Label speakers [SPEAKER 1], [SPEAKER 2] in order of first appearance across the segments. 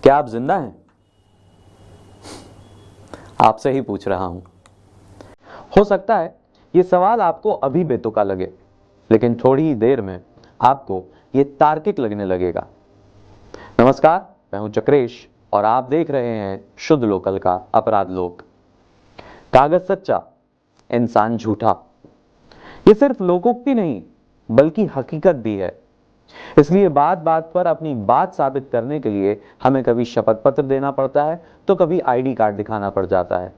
[SPEAKER 1] क्या आप जिंदा हैं? आपसे ही पूछ रहा हूं। हो सकता है ये सवाल आपको अभी बेतुका लगे, लेकिन थोड़ी ही देर में आपको ये तार्किक लगने लगेगा। नमस्कार, मैं हूं चक्रेश और आप देख रहे हैं शुद्ध लोकल का अपराध लोक। कागज सच्चा, इंसान झूठा, ये सिर्फ लोकोक्ति नहीं बल्कि हकीकत भी है। इसलिए बात बात पर अपनी बात साबित करने के लिए हमें कभी शपथ पत्र देना पड़ता है तो कभी आईडी कार्ड दिखाना पड़ जाता है।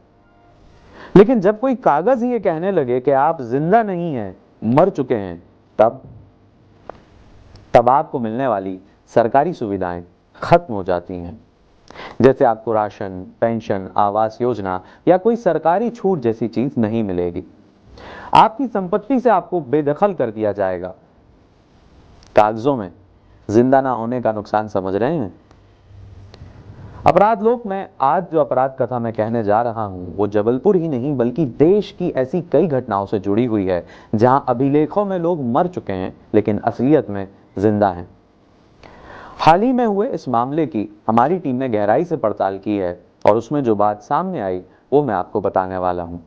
[SPEAKER 1] लेकिन जब कोई कागज ही ये कहने लगे कि आप जिंदा नहीं हैं, मर चुके हैं, तब आपको मिलने वाली सरकारी सुविधाएं खत्म हो जाती हैं। जैसे आपको राशन, पेंशन, आवास योजना या कोई सरकारी छूट जैसी चीज नहीं मिलेगी। आपकी संपत्ति से आपको बेदखल कर दिया जाएगा। कागजों में जिंदा ना होने का नुकसान समझ रहे हैं? अपराध लोक में आज जो अपराध कथा मैं कहने जा रहा हूं वो जबलपुर ही नहीं बल्कि देश की ऐसी कई घटनाओं से जुड़ी हुई है जहां अभिलेखों में लोग मर चुके हैं लेकिन असलियत में जिंदा हैं। हाल ही में हुए इस मामले की हमारी टीम ने गहराई से पड़ताल की है और उसमें जो बात सामने आई वो मैं आपको बताने वाला हूं।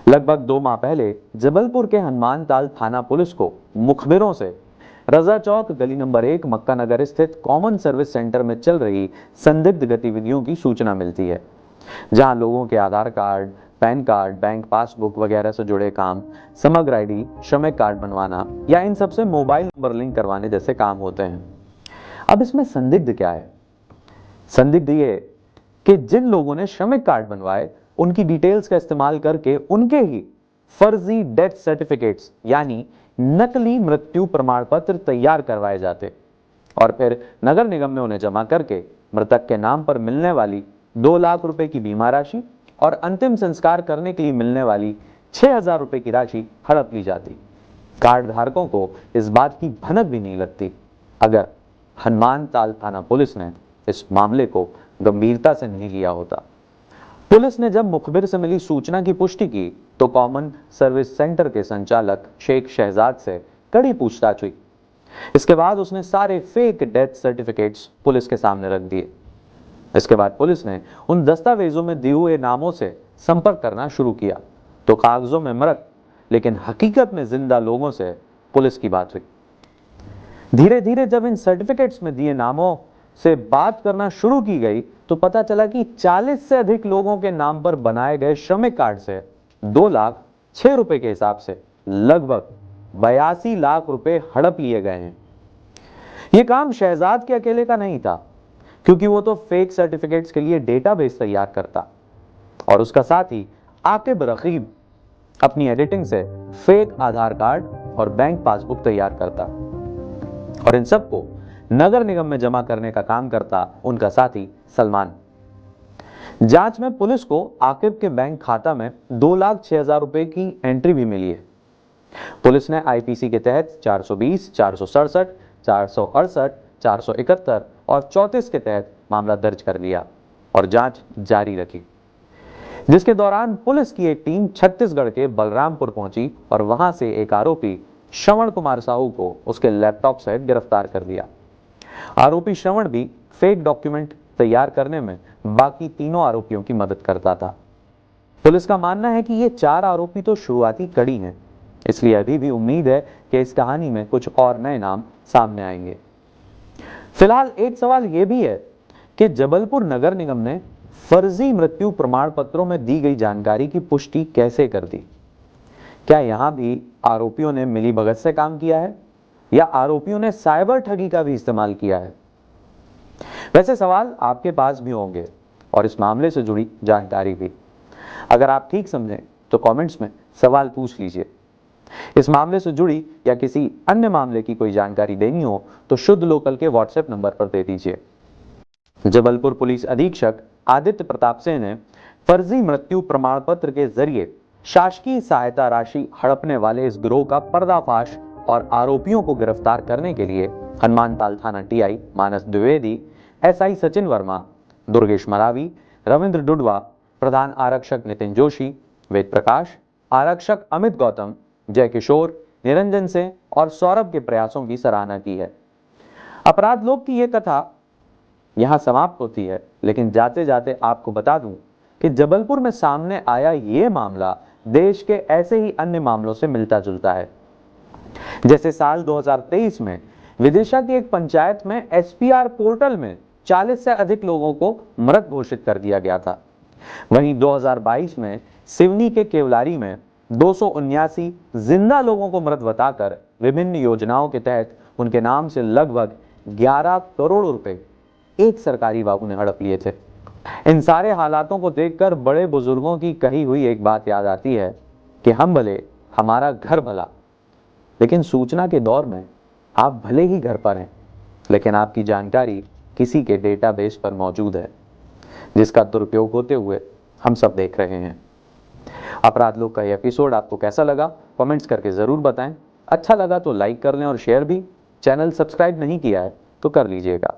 [SPEAKER 1] लगभग 2 माह पहले जबलपुर के हनुमान ताल थाना पुलिस को मुखबिरों से रजा चौक गली नंबर 1 मक्का नगर स्थित कॉमन सर्विस सेंटर में चल रही संदिग्ध गतिविधियों की सूचना मिलती है, जहां लोगों के Aadhaar card, PAN card, bank passbook वगैरह से जुड़े काम, समग्र आईडी, श्रमिक कार्ड बनवाना या इन सबसे मोबाइल नंबर लिंक करवाने जैसे काम होते हैं। अब इसमें संदिग्ध क्या है? संदिग्ध ये कि जिन लोगों ने श्रमिक कार्ड बनवाए उनकी डिटेल्स का इस्तेमाल करके उनके ही फर्जी डेथ सर्टिफिकेट्स यानी नकली मृत्यु प्रमाण पत्र तैयार करवाए जाते और फिर नगर निगम में उन्हें जमा करके मृतक के नाम पर मिलने वाली 2 लाख रुपए की बीमा राशि और अंतिम संस्कार करने के लिए मिलने वाली 6,000 रुपए की राशि हड़प ली जाती। कार्ड धारकों को इस बात की भनक भी नहीं लगती अगर हनुमान ताल थाना पुलिस ने इस मामले को गंभीरता से नहीं लिया होता। पुलिस ने जब मुखबिर से मिली सूचना की पुष्टि की तो कॉमन सर्विस सेंटर के संचालक शेख शहजाद से कड़ी पूछताछ हुई। इसके बाद उसने सारे फेक डेथ सर्टिफिकेट्स पुलिस के सामने रख दिए। इसके बाद पुलिस ने उन दस्तावेजों में दिए हुए नामों से संपर्क करना शुरू किया तो कागजों में मृत लेकिन हकीकत में जिंदा लोगों से पुलिस की बात हुई। धीरे धीरे जब इन सर्टिफिकेट्स में दिए नामों से बात करना शुरू की गई तो पता चला कि 40 से अधिक लोगों के नाम पर बनाए गए श्रमिक कार्ड से 2 लाख 6 रुपए के हिसाब से लगभग 82 लाख रुपए हड़प लिए गए हैं। यह काम शहजाद के अकेले का नहीं था, क्योंकि वो तो फेक सर्टिफिकेट्स के लिए डेटाबेस तैयार करता और उसका साथ ही आकिब रकीब अपनी एडिटिंग से फेक आधार कार्ड और बैंक पासबुक तैयार करता और इन सबको नगर निगम में जमा करने का काम करता उनका साथी सलमान। जांच में पुलिस को आकिब के बैंक खाता में 2,06,000 रुपए की एंट्री भी मिली है। पुलिस ने आईपीसी के तहत 420, 467, 468, 471 और 34 के तहत मामला दर्ज कर लिया और जांच जारी रखी, जिसके दौरान पुलिस की एक टीम छत्तीसगढ़ के बलरामपुर पहुंची और वहां से एक आरोपी श्रवण कुमार साहू को उसके लैपटॉप से गिरफ्तार कर लिया। आरोपी श्रवण भी फेक डॉक्यूमेंट तैयार करने में बाकी तीनों आरोपियों की मदद करता था। पुलिस का मानना है कि ये 4 आरोपी तो शुरुआती कड़ी हैं, इसलिए अभी भी उम्मीद है कि इस कहानी में कुछ और नए नाम सामने आएंगे। फिलहाल एक सवाल यह भी है कि जबलपुर नगर निगम ने फर्जी मृत्यु प्रमाण पत्रों में दी गई जानकारी की पुष्टि कैसे कर दी? क्या यहां भी आरोपियों ने मिलीभगत से काम किया है या आरोपियों ने साइबर ठगी का भी इस्तेमाल किया है? वैसे सवाल आपके पास भी होंगे और इस मामले से जुड़ी जानकारी भी। अगर आप ठीक समझें तो कमेंट्स में सवाल पूछ लीजिए। इस मामले से जुड़ी या किसी अन्य मामले की कोई जानकारी देनी हो तो शुद्ध लोकल के व्हाट्सएप नंबर पर दे दीजिए। जबलपुर पुलिस अधीक्षक आदित्य प्रताप सिंह ने फर्जी मृत्यु प्रमाण पत्र के जरिए शासकीय सहायता राशि हड़पने वाले इस गिरोह का पर्दाफाश और आरोपियों को गिरफ्तार करने के लिए हनुमान ताल थाना टीआई मानस द्विवेदी, एसआई सचिन वर्मा, दुर्गेश मरावी, रविंद्र डुडवा, प्रधान आरक्षक नितिन जोशी, वेद प्रकाश, आरक्षक अमित गौतम, जय किशोर, निरंजन सिंह और सौरभ के प्रयासों की सराहना की है। अपराध लोक की यह कथा यहाँ समाप्त होती है, लेकिन जाते जाते आपको बता दूं कि जबलपुर में सामने आया ये मामला देश के ऐसे ही अन्य मामलों से मिलता जुलता है। जैसे साल 2023 में विदिशा की एक पंचायत में एसपीआर पोर्टल में 40 से अधिक लोगों को मृत घोषित कर दिया गया था। वहीं 2022 में सिवनी के केवलारी में 279 जिंदा लोगों को मृत बताकर विभिन्न योजनाओं के तहत उनके नाम से लगभग 11 करोड़ रुपए एक सरकारी बाबू ने हड़प लिए थे। इन सारे हालातों को देखकर बड़े बुजुर्गों की कही हुई एक बात याद आती है कि हम भले, हमारा घर भला। लेकिन सूचना के दौर में आप भले ही घर पर हैं, लेकिन आपकी जानकारी किसी के डेटाबेस पर मौजूद है, जिसका दुरुपयोग होते हुए हम सब देख रहे हैं। अपराध लोक का यह एपिसोड आपको कैसा लगा कमेंट्स करके जरूर बताएं। अच्छा लगा तो लाइक कर लें और शेयर भी। चैनल सब्सक्राइब नहीं किया है तो कर लीजिएगा।